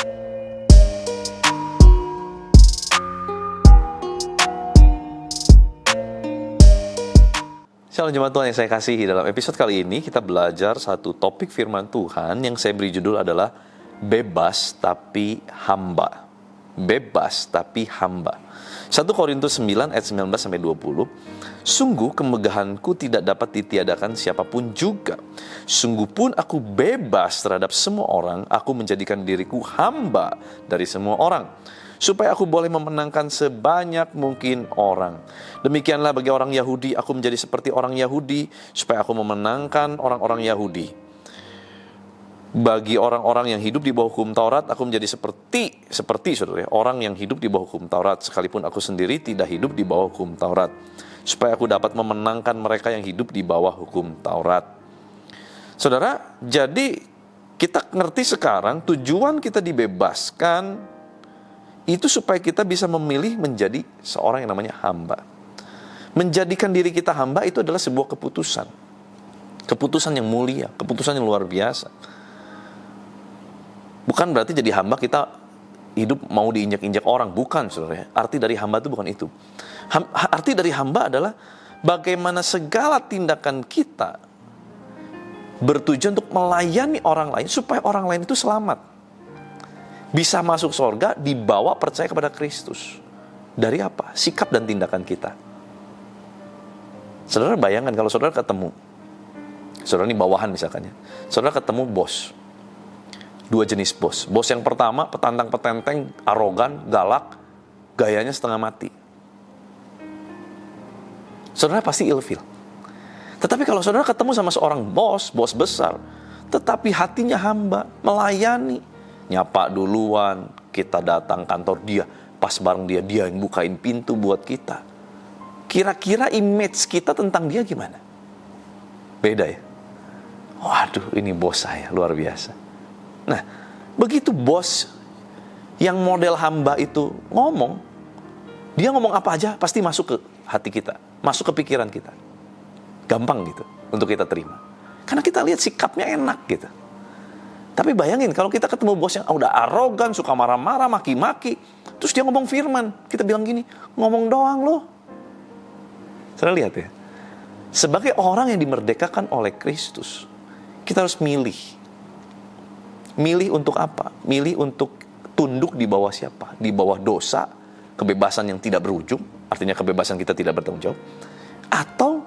Shalom jemaat Tuhan yang saya kasihi, dalam episode kali ini kita belajar satu topik firman Tuhan yang saya beri judul adalah bebas tapi hamba. Bebas tapi hamba. 1 Korintus 9 ayat 19-20. Sungguh kemegahanku tidak dapat ditiadakan siapapun juga. Sungguh pun aku bebas terhadap semua orang. Aku menjadikan diriku hamba dari semua orang, supaya aku boleh memenangkan sebanyak mungkin orang. Demikianlah bagi orang Yahudi, aku menjadi seperti orang Yahudi, supaya aku memenangkan orang-orang Yahudi. Bagi orang-orang yang hidup di bawah hukum Taurat, aku menjadi seperti saudara, orang yang hidup di bawah hukum Taurat, sekalipun aku sendiri tidak hidup di bawah hukum Taurat, supaya aku dapat memenangkan mereka yang hidup di bawah hukum Taurat. Saudara, jadi kita ngerti sekarang tujuan kita dibebaskan itu supaya kita bisa memilih menjadi seorang yang namanya hamba. Menjadikan diri kita hamba itu adalah sebuah keputusan. Keputusan yang mulia, keputusan yang luar biasa. Bukan berarti jadi hamba kita hidup mau diinjak-injak orang, bukan saudara. Arti dari hamba itu bukan itu. Arti dari hamba adalah bagaimana segala tindakan kita bertujuan untuk melayani orang lain supaya orang lain itu selamat, bisa masuk surga, dibawa percaya kepada Kristus. Dari apa? Sikap dan tindakan kita. Saudara bayangkan kalau saudara ketemu, saudara ini bawahan misalkan ya, saudara ketemu bos. Dua jenis bos. Bos yang pertama petantang-petenteng, arogan, galak, gayanya setengah mati. Saudara pasti ilfil. Tetapi kalau saudara ketemu sama seorang bos besar, tetapi hatinya hamba, melayani, nyapa duluan, kita datang kantor dia, pas bareng dia yang bukain pintu buat kita. Kira-kira image kita tentang dia gimana? Beda ya? Waduh, ini bos saya, luar biasa. Nah, begitu bos yang model hamba itu ngomong, dia ngomong apa aja pasti masuk ke hati kita, masuk ke pikiran kita. Gampang gitu untuk kita terima. Karena kita lihat sikapnya enak gitu. Tapi bayangin kalau kita ketemu bos yang udah arogan, suka marah-marah, maki-maki, terus dia ngomong firman, kita bilang gini, ngomong doang loh. Saudara lihat ya, sebagai orang yang dimerdekakan oleh Kristus, kita harus milih. Milih untuk apa? Milih untuk tunduk di bawah siapa? Di bawah dosa, kebebasan yang tidak berujung, artinya kebebasan kita tidak bertanggung jawab, atau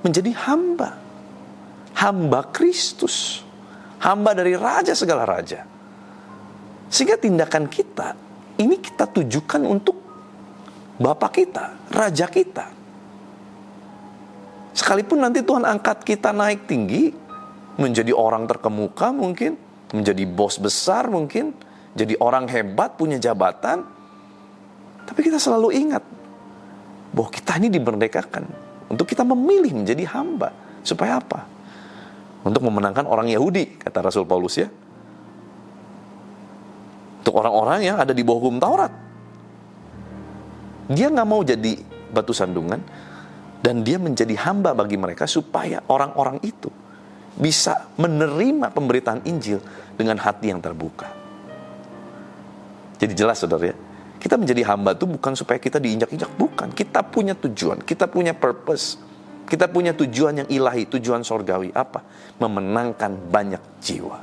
menjadi hamba. Hamba Kristus. Hamba dari raja segala raja. Sehingga tindakan kita, ini kita tujukan untuk Bapa kita, Raja kita. Sekalipun nanti Tuhan angkat kita naik tinggi, menjadi orang terkemuka mungkin, menjadi bos besar mungkin, jadi orang hebat, punya jabatan, tapi kita selalu ingat bahwa kita ini dimerdekakan untuk kita memilih menjadi hamba. Supaya apa? Untuk memenangkan orang Yahudi, kata Rasul Paulus ya. Untuk orang-orang yang ada di bawah hukum Taurat. Dia gak mau jadi batu sandungan, dan dia menjadi hamba bagi mereka supaya orang-orang itu bisa menerima pemberitaan Injil dengan hati yang terbuka. Jadi jelas saudara ya, kita menjadi hamba itu bukan supaya kita diinjak-injak, bukan. Kita punya tujuan, kita punya purpose. Kita punya tujuan yang ilahi, tujuan sorgawi. Apa? Memenangkan banyak jiwa.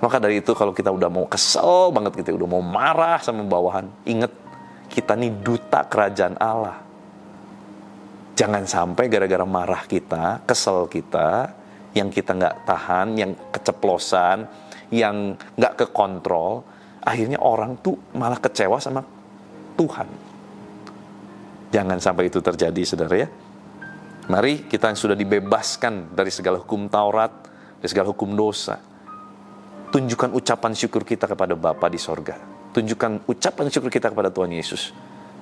Maka dari itu kalau kita udah mau kesel banget, kita udah mau marah sama bawahan, ingat, kita nih duta kerajaan Allah. Jangan sampai gara-gara marah kita, kesel kita, yang kita gak tahan, yang keceplosan, yang gak kekontrol, akhirnya orang tuh malah kecewa sama Tuhan. Jangan sampai itu terjadi saudara ya. Mari kita yang sudah dibebaskan dari segala hukum Taurat, dari segala hukum dosa, tunjukkan ucapan syukur kita kepada Bapa di sorga. Tunjukkan ucapan syukur kita kepada Tuhan Yesus.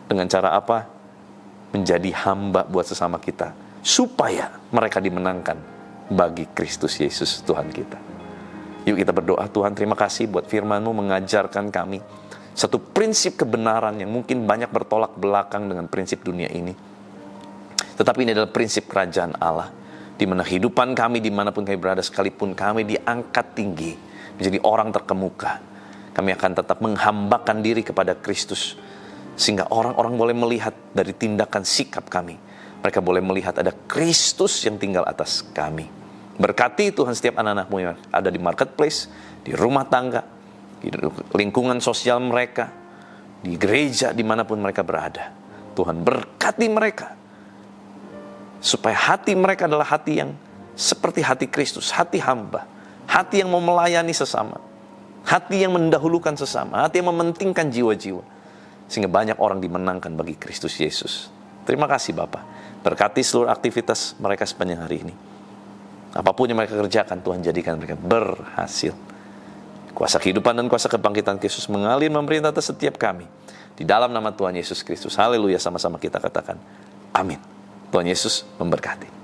Dengan cara apa? Menjadi hamba buat sesama kita, supaya mereka dimenangkan bagi Kristus Yesus Tuhan kita. Yuk kita berdoa. Tuhan, terima kasih buat firman-Mu mengajarkan kami satu prinsip kebenaran yang mungkin banyak bertolak belakang dengan prinsip dunia ini. Tetapi ini adalah prinsip kerajaan Allah, di mana kehidupan kami dimanapun kami berada, sekalipun kami diangkat tinggi menjadi orang terkemuka, Kami akan tetap menghambakan diri kepada Kristus, sehingga orang-orang boleh melihat dari tindakan sikap kami. Mereka boleh melihat ada Kristus yang tinggal atas kami. Berkati Tuhan setiap anak-anak-Mu yang ada di marketplace, di rumah tangga, di lingkungan sosial mereka, di gereja, dimanapun mereka berada. Tuhan berkati mereka, supaya hati mereka adalah hati yang seperti hati Kristus, hati hamba, hati yang mau melayani sesama, hati yang mendahulukan sesama, hati yang mementingkan jiwa-jiwa, sehingga banyak orang dimenangkan bagi Kristus Yesus. Terima kasih Bapa. Berkati seluruh aktivitas mereka sepanjang hari ini. Apapun yang mereka kerjakan, Tuhan jadikan mereka berhasil. Kuasa kehidupan dan kuasa kebangkitan Kristus mengalir memerintah atas setiap kami. Di dalam nama Tuhan Yesus Kristus. Haleluya, sama-sama kita katakan amin. Tuhan Yesus memberkati.